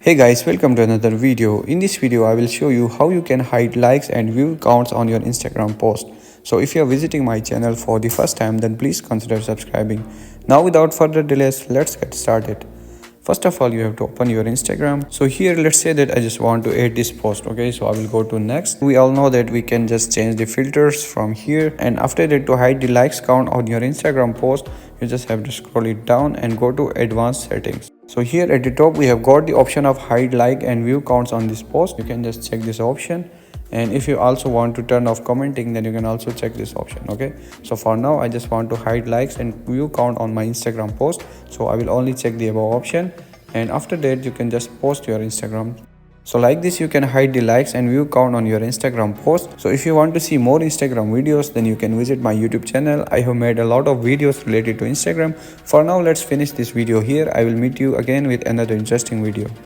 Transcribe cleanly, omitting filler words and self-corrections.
Hey guys, welcome to another video. In this video, I will show you how you can hide likes and view counts on your Instagram post. So if you are visiting my channel for the first time, then please consider subscribing. Now without further delays, let's get started. First of all, you have to open your Instagram. So here, let's say that I just want to add this post. Okay, so I will go to next. We all know that we can just change the filters from here. And after that, to hide the likes count on your Instagram post, you just have to scroll it down and go to advanced settings. So here at the top, we have got the option of hide like and view counts on this post. You can just check this option. And if you also want to turn off commenting, then you can also check this option. Okay, so for now I just want to hide likes and view count on my Instagram post, so I will only check the above option, and after that you can just post your Instagram. So like this, you can hide the likes and view count on your Instagram post. So if you want to see more Instagram videos, then you can visit my YouTube channel. I have made a lot of videos related to Instagram. For now, let's finish this video here. I will meet you again with another interesting video.